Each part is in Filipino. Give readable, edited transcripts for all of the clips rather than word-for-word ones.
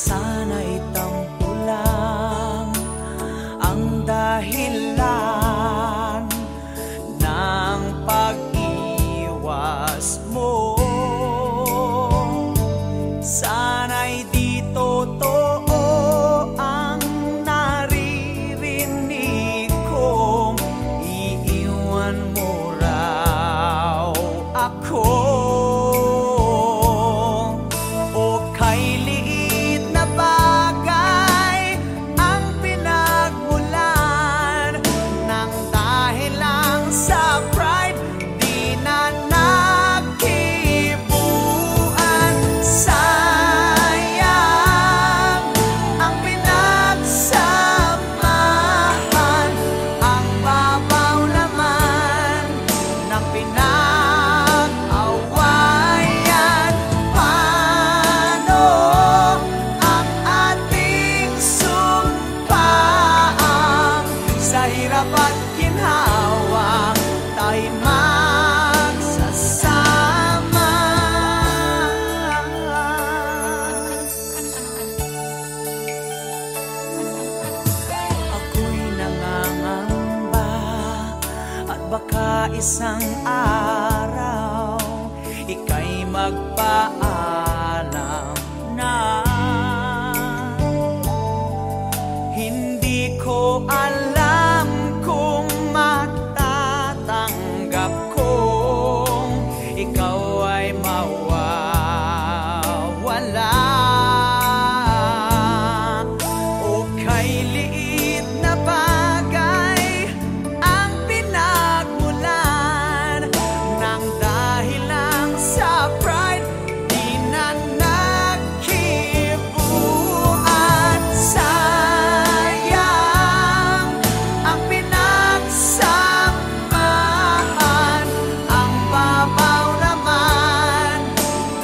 sana'y tampo lang ang dahilan ng pag-iwas mo. Sana'y di totoo ang naririnig kong iiwan mo raw ako. Isang araw, ika'y magpaalam na. Hindi ko alam kung matatanggap kong ikaw ay mawawala. O kay liit na bagay ang pinagmulan ng dahil lang sa pride, di na nagkibuan. Sayang ang pinagsamahan, ang babaw naman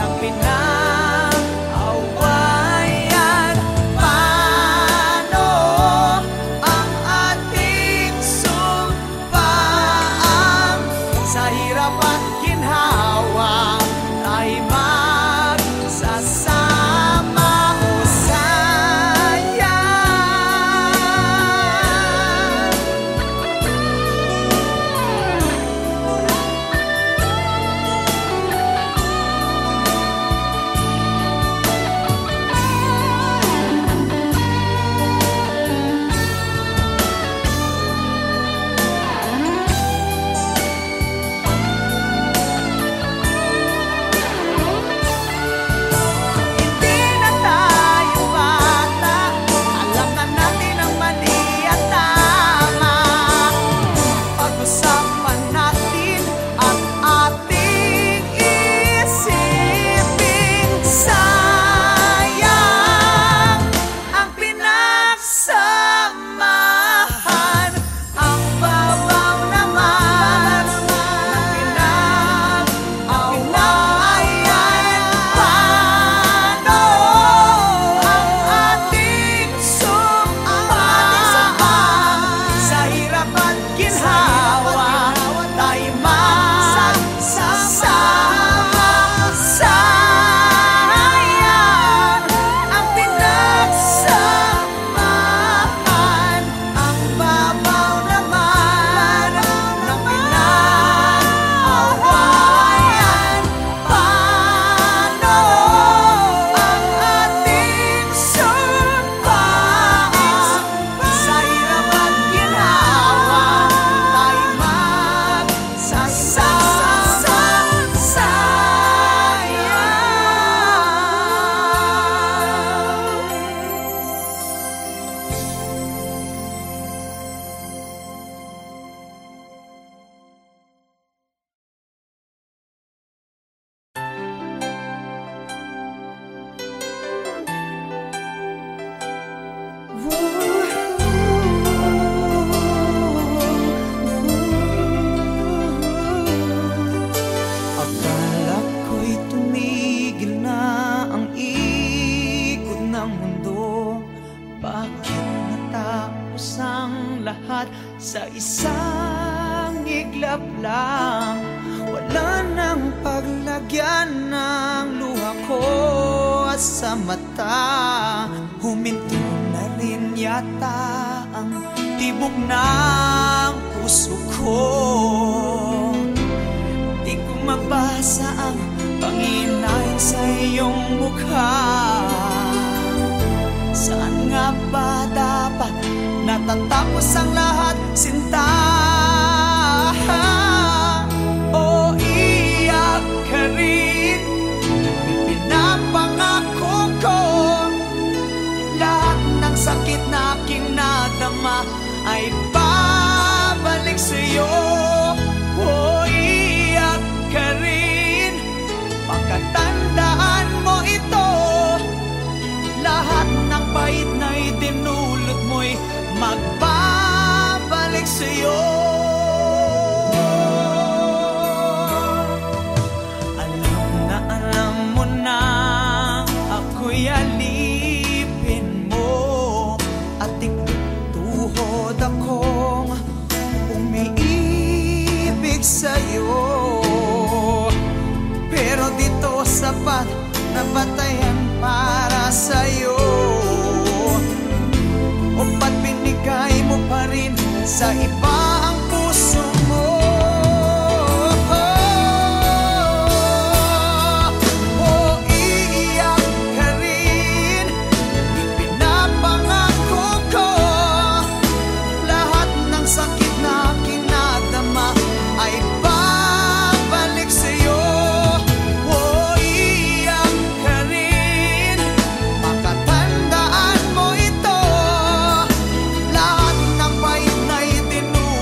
ng pinag-awayan. Paano ang ating sumpaan? Sa hirap at ginhawa tayo magsasama. O hindi na tayo bata, alam na natin ang mali at tama. Pag-usapan natin at ating isipin. Sayang ang pinagsamahan, ang babaw naman ng pinag-awayan. Paano ang ating sumpaan? Sa hirap at ginhawa tayo magsasama. Sayang ang pinagsamahan, ang babaw naman ng pinag-awayan. Paano ang ating sumpaan? Sa hirap at ginhawa tayo magsasama. Akala ko'y tumigil na ang ikot ng mundo. Bakit natapos ang lahat sa isang iglap lang? Wala nang paglagyan ng luha ko sa mata. Huminto na rin yata ang tibok ng puso ko. Di ko mabasa ang panghinay sa iyong mukha. Saan nga ba dapat natatapos ang lahat, sinta? O iyak ka rin, pinapangako ko, lahat ng sakit na aking nadama ay babalik sa'yo. O iyak ka rin, pagkatandaan mo ito, lahat ng pait na itinulot mo'y magbabalik sa'yo. Alam mo na ako'y alipin mo, at tuhod akong umiibig sa'yo. Pero dito sapat na batayan para sa'yo. O ba't binigay mo pa rin sa iba ang puso mo? O iiyak ka rin, ipinapangako ko, lahat ng sakit na aking nadama ay babalik sa'yo. O iiyak ka rin, makatandaan mo ito, lahat ng pait na itinulot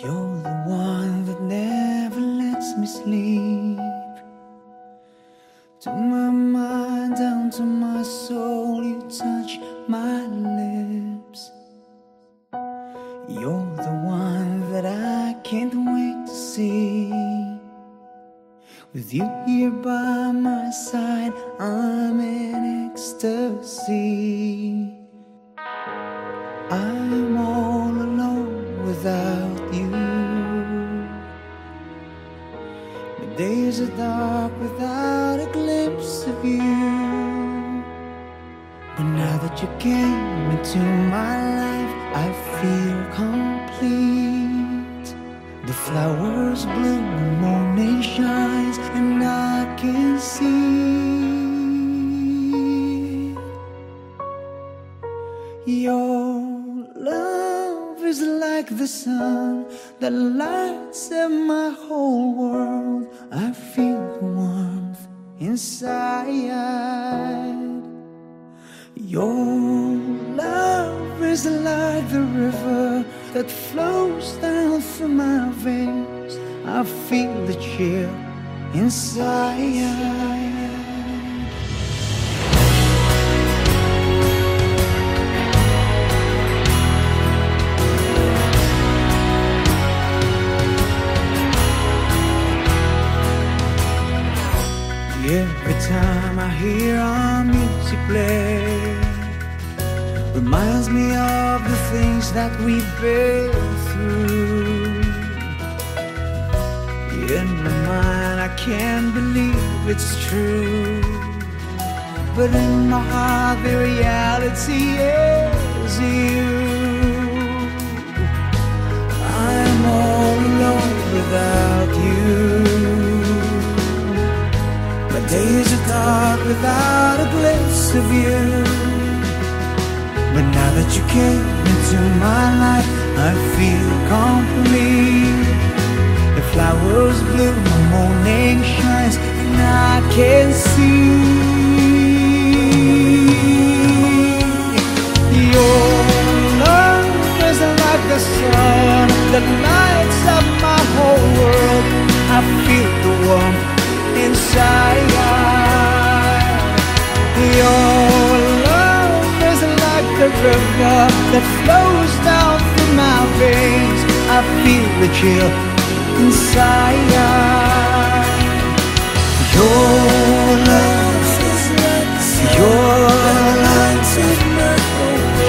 You're the one that never lets me sleep. To my mind, down to my soul, you touch my lips. You're the one that I can't wait to see. With you here by my side, I'm in ecstasy. I'm all alone without you. My days are dark without a glimpse of you. But now that you came into my life, I feel complete. The flowers bloom, the morning shines, and I can see your love is like the sun that lights up my whole world. I feel the warmth inside. Your love is like the river that flows down through my veins. I feel the chill inside. Every time I hear our music play, reminds me of the things that we've been through. In my mind I can't believe it's true, but in my heart the reality is you. I'm all alone without you. My days are dark without a glimpse of you. But now that you came into my life, I feel complete. The flowers bloom, the morning shines, and I can see your love is like the sun that lights up my whole world. I feel the warmth inside. Your love is like the river that flows down through my veins. I feel the chill inside. Your love is like the sun. Your love is like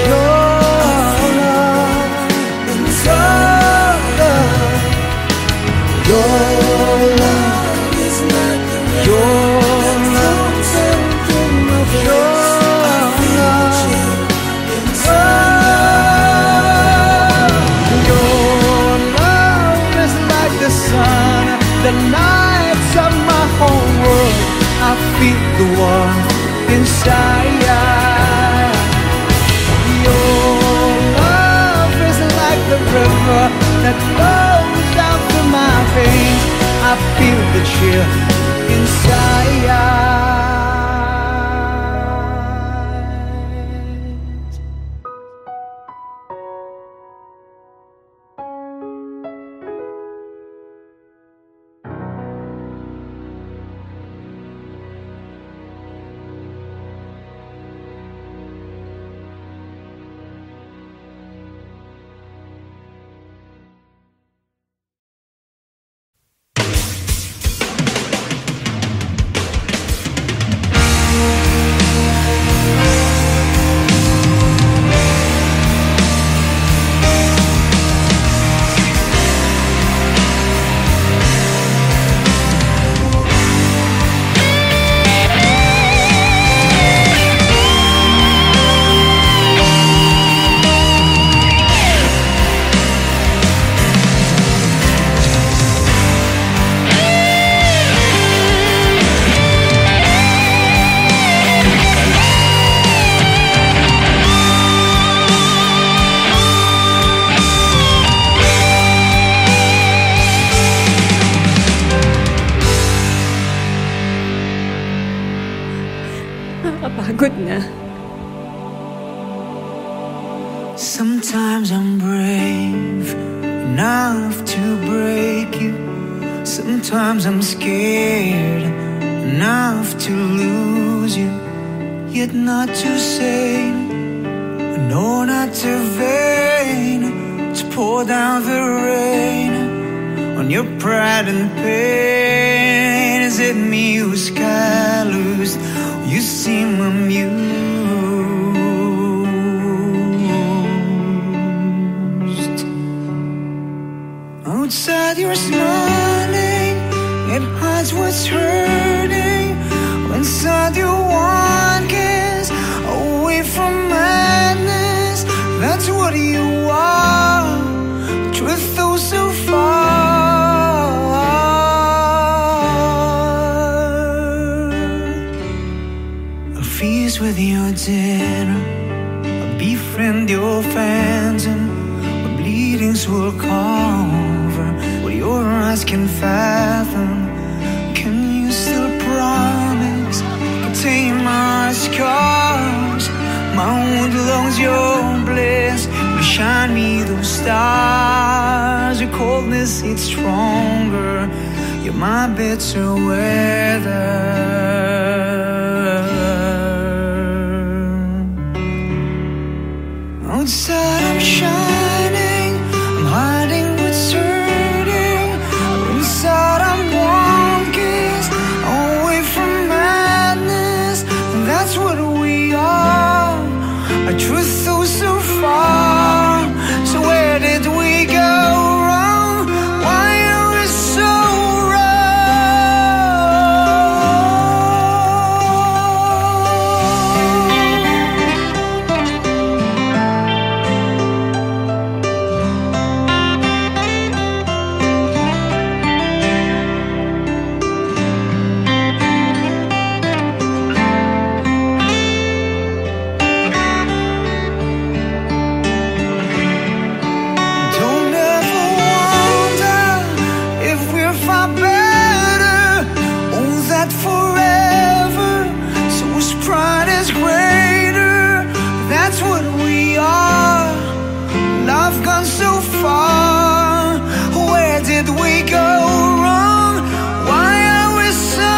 your love inside. Your love is like the river. Your the lights of my whole world. I feel the warmth inside. Your love is like the river that flows down through my veins. I feel the chill inside. Nakakapagod na. Sometimes I'm brave, and enough to break you. Sometimes I'm scared enough to lose you, yet not to say no, not to vain, to pour down the rain on your pride and pain. Is it me who's callous? You seem amused. Outside you're smiling, it hides what's hurting. Inside you want kiss, away from madness. That's what you are. Truth though so far. I'll feast with your dinner, I'll befriend your phantom. My bleedings will cover what your eyes can fathom. Can you still promise? Contain my scars, my wound lungs, your bliss will shine me those stars. Your coldness, it's stronger. You're my bitter weather. Outside I'm shining, I'm hiding what's hurting. Inside I'm one kiss away from madness. That's what we are. A truth though so far. So where did we go wrong? Why are we so so far? Where did we go wrong? Why are we so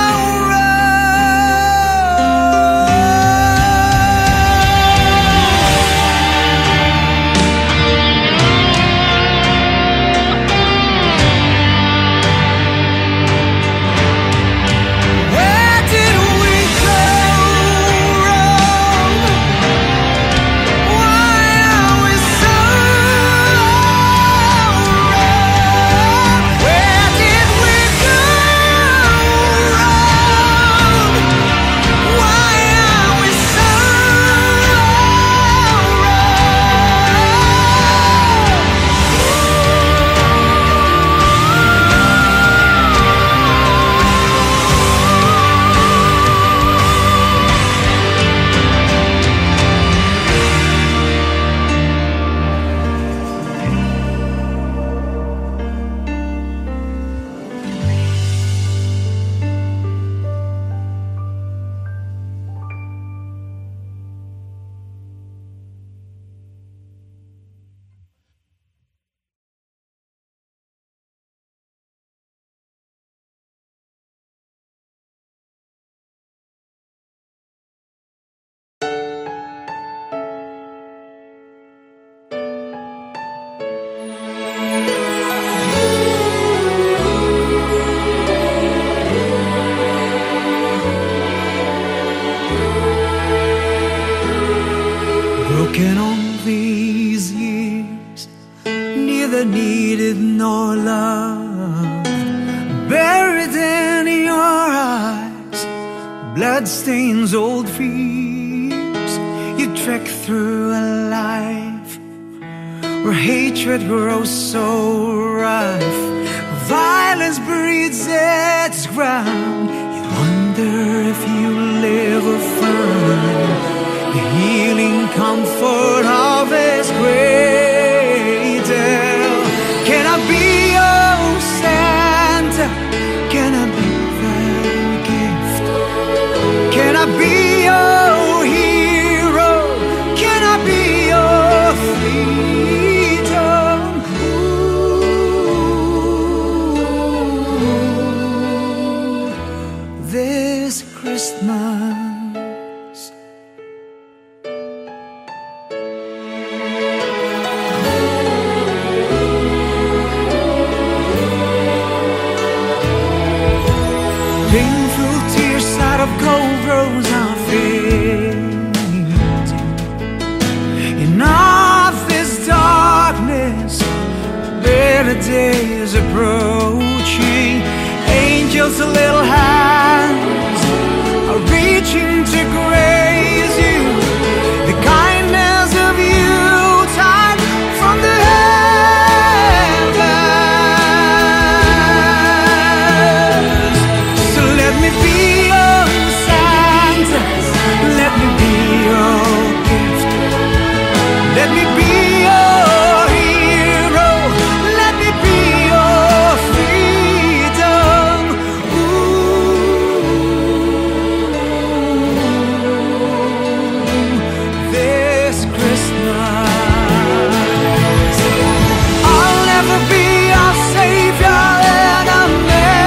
Where did we go wrong? Why are we so broken all these years, neither needed nor loved, buried in your eyes, blood stains old fears. You trek through a life where hatred grows so rife, violence breeds its ground. You wonder if you live or find the healing comfort of His cradle. Can I be your Santa? Can I be that gift? Can I be your hero? Can I be your freedom? Ooh. approaching. Angels' little hands are reaching to grace you. The kindness of you tide from the heavens. So let me be your Santa, let me be your gift, let me be your hero, let me be your freedom. This Christmas I'll never be a savior in a manger.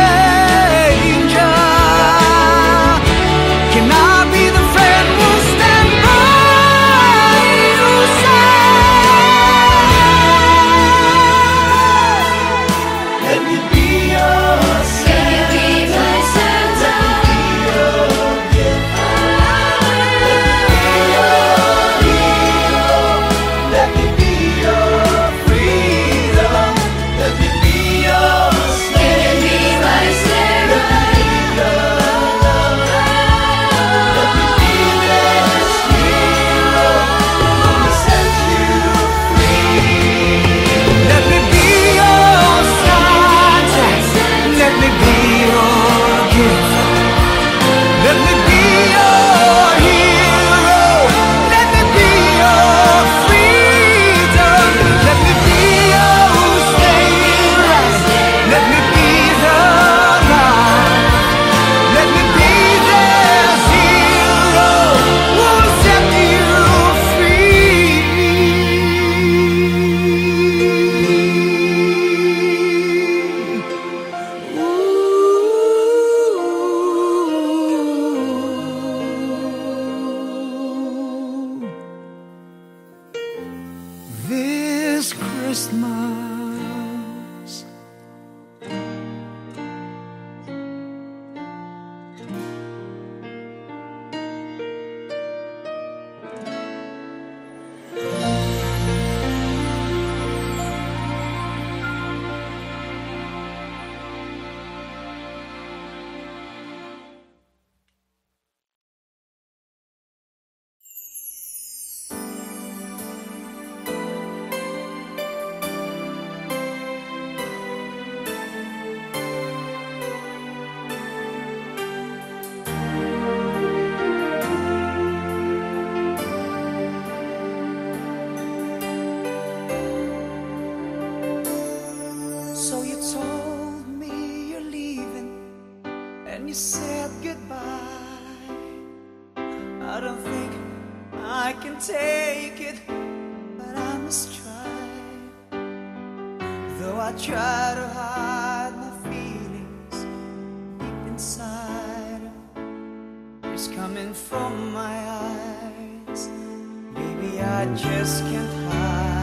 Can I be the friend who'll stand by your side? Let me be your Santa, let me be my Santa, let me be your gift, let me be your freedom, let me be your slave, let me be my Sarah, let me be your love, let me be this hero who will set you free. Let me be your Santa, let me be your gift, let me be your hero, let me be your freedom, let me be your savior, let me be the light, let me be this hero who will set you free. This Christmas So you told me you're leaving and you said goodbye. I don't think I can take it, but I must try. Though I try to hide my feelings deep inside, it's coming from my eyes. Baby, I just can't hide.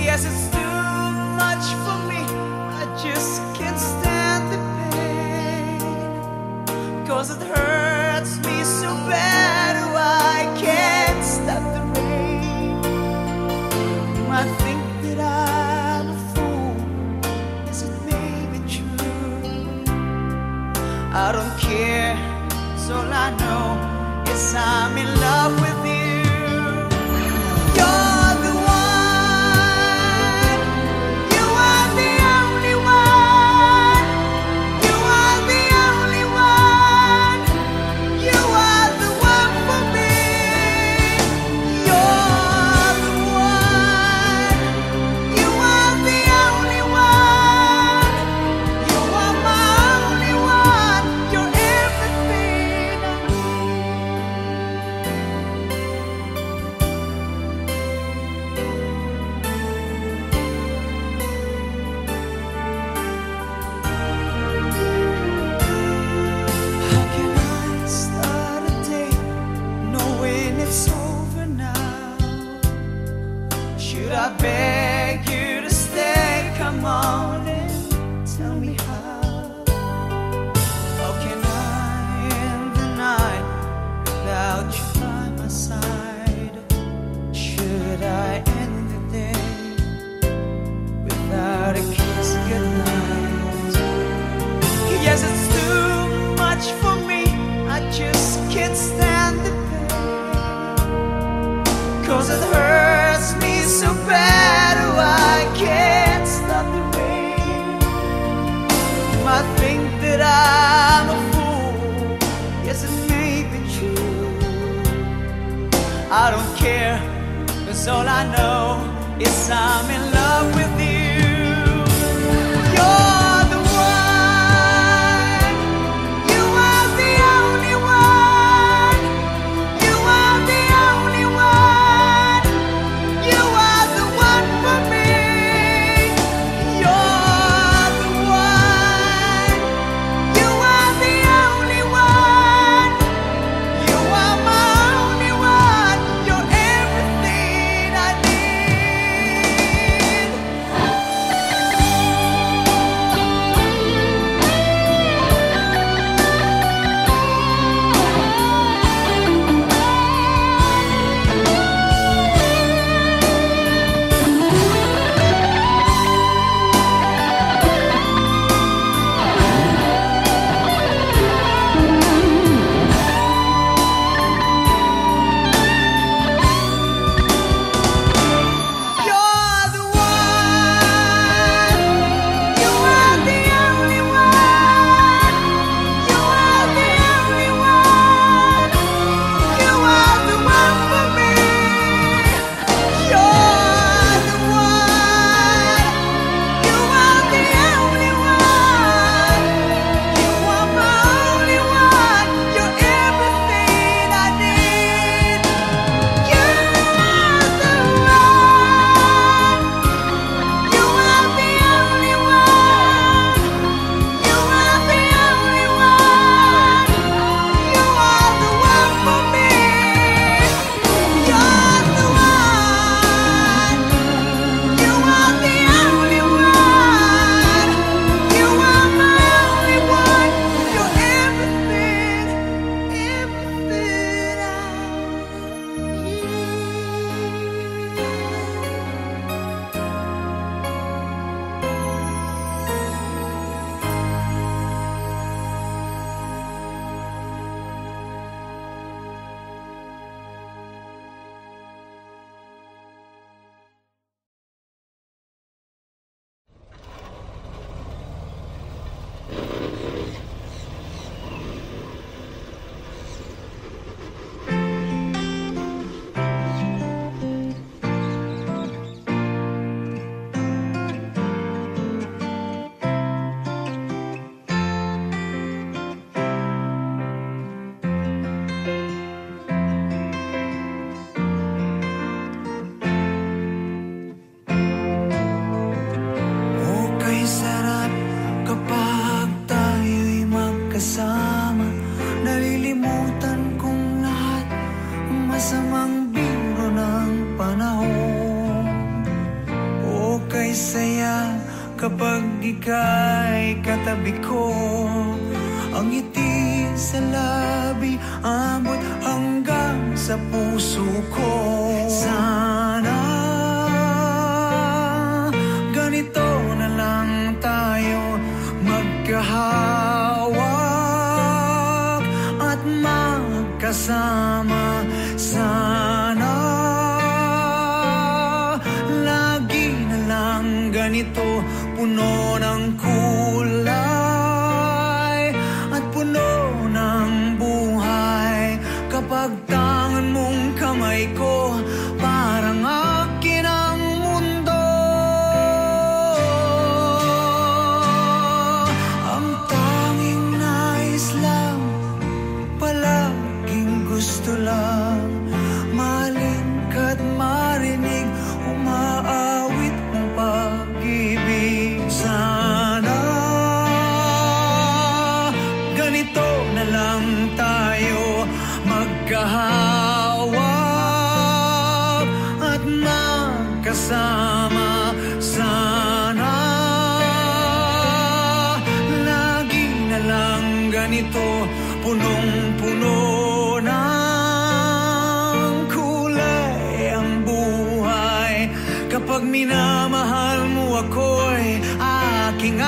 Yes, it's too much for me. I just can't stand the pain, 'cause it hurts me so bad. Oh, I can't stop the rain. You might think that I'm a fool. Is it maybe true? I don't care, 'cause all I know is I'm in love with you. You're the one, you are the only one, you are the only one, you are the one for me. You're the one, you are the only one, you are my only one, you're everything I How can I start a day knowing it's over now? Should I beg you to stay? Come on and tell me how. How can I end the night without you by my side? Should I end the day without a kiss better, I can't stop the rain. I think that I'm a fool, yes it may be true. I don't care, 'cause all I know is I'm in love with you. You're the one, you are the only one, you are the only one, you are the one for me. You're the one, you are the only one, you are my only one, you're everything I need. You're the one, you are the only one, you are the only one, you are the one for me. You're the one, you are the only one, you are my only one, you're everything I need. You're the one, you are the only one, you are the only one, you are the one for me. You're the one, you are the only one, you are my only one, you're everything, everything I Okay, sarap kapag tayo'y magkasama. Nalilimutan kong lahat ang masamang biro ng panahon. Okay, saya kapag ika'y katabi ko. Ang ngiti sa labi abot hanggang sa puso ko. Sana ganito na lang tayo magkahawak at magkasama. Sana lagi na lang ganito, puno ng kulay at puno ng buhay. Kapag tangan mong kamay ko, parang akin ang mundo. Ang tanging nais lang, palaging gusto lang, mahalin ka't marinig, umaawit ng pag-ibig. Sana ganito na lang tayo magkahawak at magkasama. Sana lagi na lang ganito, punong-puno ng kulay ang buhay. Kapag minamahal mo ako'y aking